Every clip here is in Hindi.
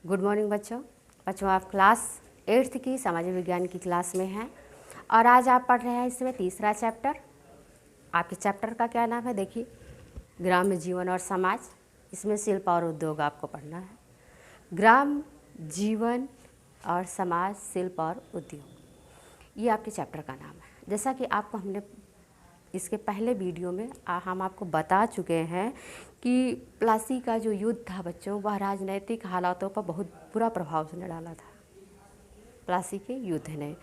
गुड मॉर्निंग बच्चों आप क्लास 8th की सामाजिक विज्ञान की क्लास में हैं और आज आप पढ़ रहे हैं इसमें तीसरा चैप्टर। आपके चैप्टर का क्या नाम है? देखिए, ग्राम्य जीवन और समाज। इसमें शिल्प और उद्योग आपको पढ़ना है। ग्राम जीवन और समाज, शिल्प और उद्योग, ये आपके चैप्टर का नाम है। जैसा कि आपको हमने इसके पहले वीडियो में हम आपको बता चुके हैं कि प्लासी का जो युद्ध था बच्चों, वह राजनैतिक हालातों पर बहुत बुरा प्रभाव उसने डाला था, प्लासी के युद्ध ने।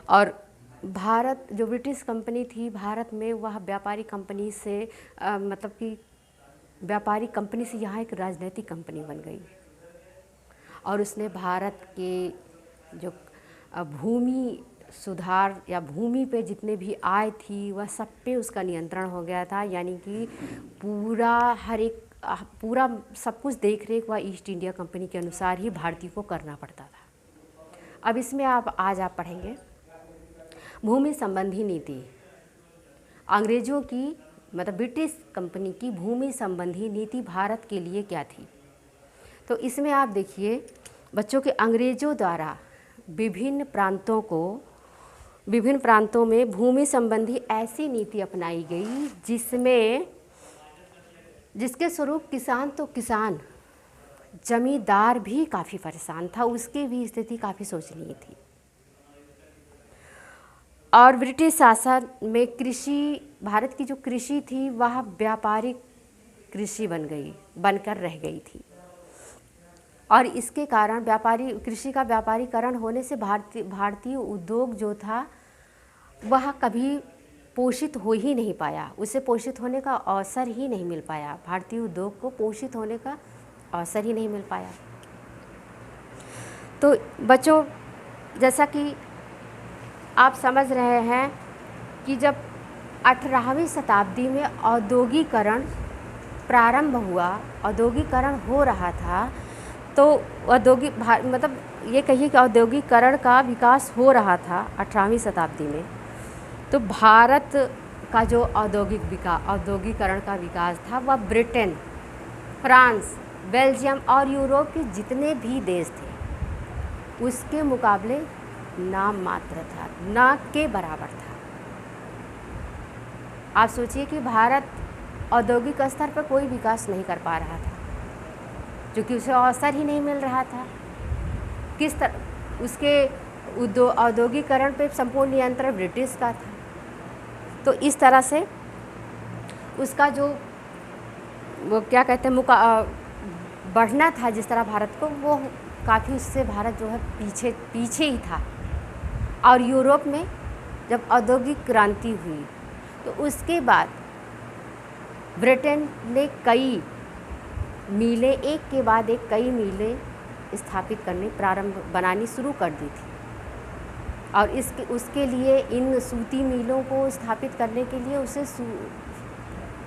और भारत, जो ब्रिटिश कंपनी थी भारत में, वह व्यापारी कंपनी से मतलब कि व्यापारी कंपनी से यहाँ एक राजनैतिक कंपनी बन गई और उसने भारत के जो भूमि सुधार या भूमि पे जितने भी आय थी वह सब पे उसका नियंत्रण हो गया था। यानी कि पूरा सब कुछ देख रेख वह ईस्ट इंडिया कंपनी के अनुसार ही भारतीय को करना पड़ता था। अब इसमें आज आप पढ़ेंगे भूमि संबंधी नीति। अंग्रेज़ों की मतलब ब्रिटिश कंपनी की भूमि संबंधी नीति भारत के लिए क्या थी। तो इसमें आप देखिए बच्चों के अंग्रेज़ों द्वारा विभिन्न प्रांतों में भूमि संबंधी ऐसी नीति अपनाई गई जिसके स्वरूप किसान, जमींदार भी काफ़ी परेशान था, उसकी भी स्थिति काफ़ी शोचनीय थी। और ब्रिटिश शासन में भारत की जो कृषि थी वह व्यापारिक कृषि बनकर रह गई थी। और इसके कारण कृषि का व्यापारीकरण होने से भारतीय उद्योग जो था वह कभी पोषित हो ही नहीं पाया, उसे पोषित होने का अवसर ही नहीं मिल पाया, भारतीय उद्योग को पोषित होने का अवसर ही नहीं मिल पाया। तो बच्चों, जैसा कि आप समझ रहे हैं कि जब 18वीं शताब्दी में औद्योगिकरण प्रारंभ हुआ, औद्योगिकरण हो रहा था, तो मतलब ये कहिए कि औद्योगिकरण का विकास हो रहा था 18वीं शताब्दी में। तो भारत का जो औद्योगिकरण का विकास था वह ब्रिटेन, फ्रांस, बेल्जियम और यूरोप के जितने भी देश थे उसके मुकाबले नाम मात्र था, ना के बराबर था। आप सोचिए कि भारत औद्योगिक स्तर पर कोई विकास नहीं कर पा रहा था क्योंकि उसे अवसर ही नहीं मिल रहा था। किस तरह उसके औद्योगिकरण पे संपूर्ण नियंत्रण ब्रिटिश का था। तो इस तरह से उसका जो वो क्या कहते हैं बढ़ना था जिस तरह भारत को, वो काफ़ी उससे भारत जो है पीछे ही था। और यूरोप में जब औद्योगिक क्रांति हुई तो उसके बाद ब्रिटेन ने एक के बाद एक कई मीलें स्थापित बनानी शुरू कर दी थी। और उसके लिए इन सूती मीलों को स्थापित करने के लिए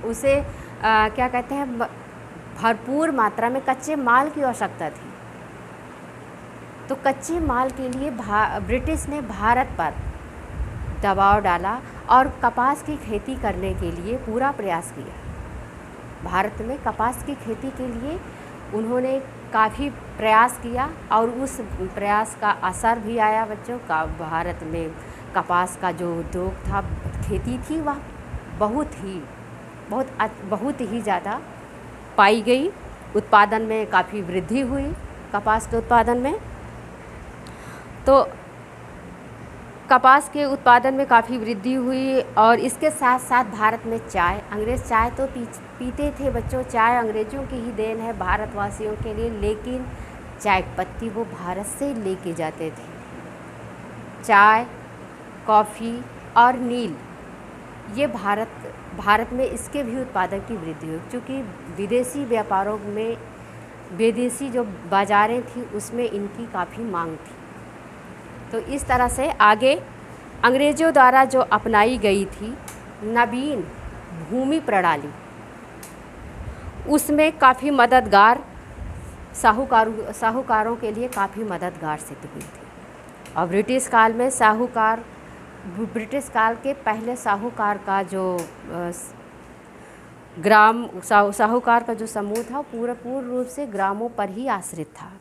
उसे क्या कहते हैं भरपूर मात्रा में कच्चे माल की आवश्यकता थी। तो कच्चे माल के लिए ब्रिटिश ने भारत पर दबाव डाला और कपास की खेती करने के लिए पूरा प्रयास किया। भारत में कपास की खेती के लिए उन्होंने काफ़ी प्रयास किया और उस प्रयास का असर भी आया बच्चों का। भारत में कपास का जो उद्योग था, खेती थी, वह बहुत ही ज़्यादा पाई गई। उत्पादन में काफ़ी वृद्धि हुई, कपास के उत्पादन में। तो कपास के उत्पादन में काफ़ी वृद्धि हुई और इसके साथ साथ भारत में अंग्रेज़ चाय तो पीते थे बच्चों। चाय अंग्रेज़ों की ही देन है भारतवासियों के लिए, लेकिन चाय पत्ती वो भारत से लेके जाते थे। चाय, कॉफ़ी और नील, ये भारत में इसके भी उत्पादन की वृद्धि हुई क्योंकि विदेशी जो बाज़ारें थी उसमें इनकी काफ़ी मांग थी। तो इस तरह से आगे अंग्रेज़ों द्वारा जो अपनाई गई थी नवीन भूमि प्रणाली, उसमें काफ़ी मददगार साहूकारों के लिए काफ़ी मददगार सिद्ध हुई थी। और ब्रिटिश काल के पहले साहूकार का जो साहूकार का जो समूह था पूर्ण रूप से ग्रामों पर ही आश्रित था।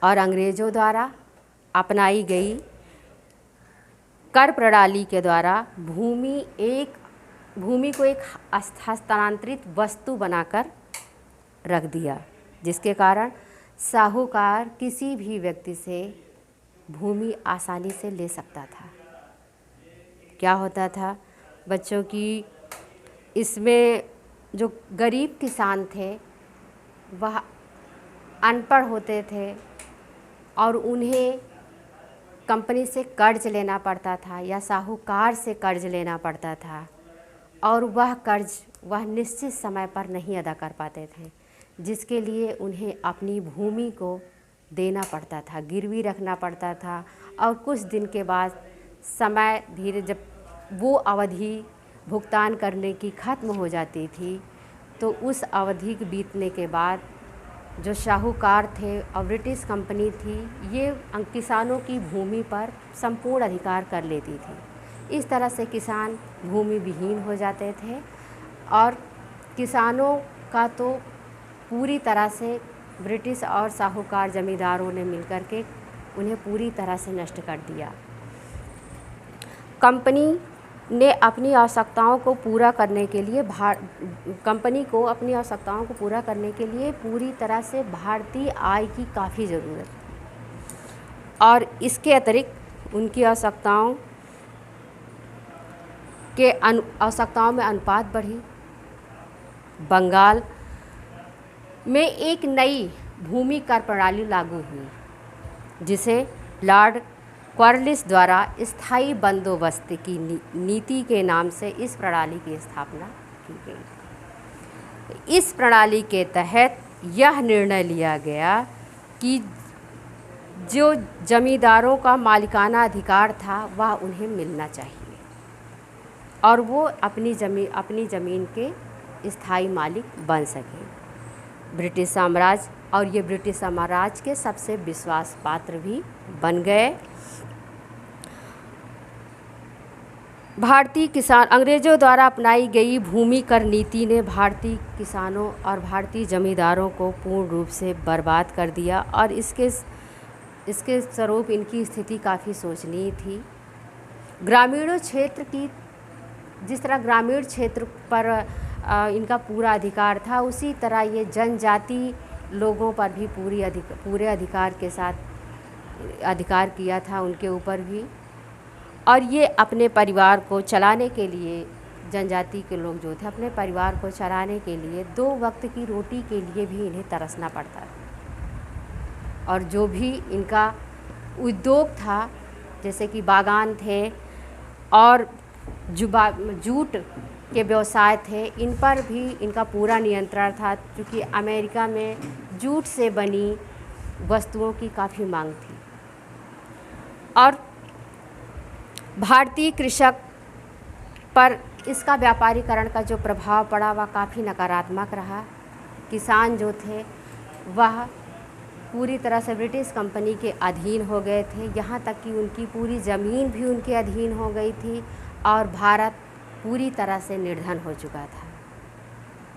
और अंग्रेज़ों द्वारा अपनाई गई कर प्रणाली के द्वारा भूमि को एक हस्तांतरित वस्तु बनाकर रख दिया, जिसके कारण साहूकार किसी भी व्यक्ति से भूमि आसानी से ले सकता था। क्या होता था बच्चों की, इसमें जो गरीब किसान थे वह अनपढ़ होते थे और उन्हें कंपनी से कर्ज लेना पड़ता था या साहूकार से कर्ज लेना पड़ता था, और वह कर्ज वह निश्चित समय पर नहीं अदा कर पाते थे, जिसके लिए उन्हें अपनी भूमि को देना पड़ता था, गिरवी रखना पड़ता था। और कुछ दिन के बाद समय धीरे जब वो अवधि भुगतान करने की ख़त्म हो जाती थी, तो उस अवधि के बीतने के बाद जो साहूकार थे और ब्रिटिश कंपनी थी, ये किसानों की भूमि पर संपूर्ण अधिकार कर लेती थी। इस तरह से किसान भूमि विहीन हो जाते थे और किसानों का तो पूरी तरह से ब्रिटिश और साहूकार जमींदारों ने मिलकर के उन्हें पूरी तरह से नष्ट कर दिया। कंपनी ने अपनी आवश्यकताओं को पूरा करने के लिए पूरी तरह से भारतीय आय की काफ़ी ज़रूरत थी, और इसके अतिरिक्त उनकी आवश्यकताओं में अनुपात बढ़ी। बंगाल में एक नई भूमि कर प्रणाली लागू हुई, जिसे लॉर्ड कॉर्नवालिस द्वारा स्थायी बंदोबस्त की नीति के नाम से इस प्रणाली की स्थापना की गई। इस प्रणाली के तहत यह निर्णय लिया गया कि जो जमींदारों का मालिकाना अधिकार था वह उन्हें मिलना चाहिए और वो अपनी ज़मीन के स्थायी मालिक बन सके। ब्रिटिश साम्राज्य, और ये ब्रिटिश साम्राज्य के सबसे विश्वास पात्र भी बन गए। भारतीय किसान अंग्रेज़ों द्वारा अपनाई गई भूमि कर नीति ने भारतीय किसानों और भारतीय जमींदारों को पूर्ण रूप से बर्बाद कर दिया, और इसके स्वरूप इनकी स्थिति काफ़ी शोचनीय थी। ग्रामीण क्षेत्र की जिस तरह ग्रामीण क्षेत्र पर इनका पूरा अधिकार था, उसी तरह ये जनजाति लोगों पर भी पूरे अधिकार के साथ अधिकार किया था उनके ऊपर भी। और ये अपने परिवार को चलाने के लिए, जनजाति के लोग जो थे अपने परिवार को चलाने के लिए 2 वक्त की रोटी के लिए भी इन्हें तरसना पड़ता था। और जो भी इनका उद्योग था, जैसे कि बागान थे और जूट के व्यवसाय थे, इन पर भी इनका पूरा नियंत्रण था, क्योंकि अमेरिका में जूट से बनी वस्तुओं की काफ़ी मांग थी। और भारतीय कृषक पर इसका व्यापारीकरण का जो प्रभाव पड़ा वह काफ़ी नकारात्मक रहा। किसान जो थे वह पूरी तरह से ब्रिटिश कंपनी के अधीन हो गए थे, यहाँ तक कि उनकी पूरी ज़मीन भी उनके अधीन हो गई थी और भारत पूरी तरह से निर्धन हो चुका था।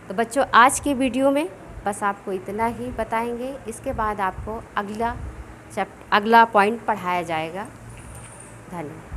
तो बच्चों, आज के वीडियो में बस आपको इतना ही बताएंगे। इसके बाद आपको अगला पॉइंट पढ़ाया जाएगा। धन्यवाद।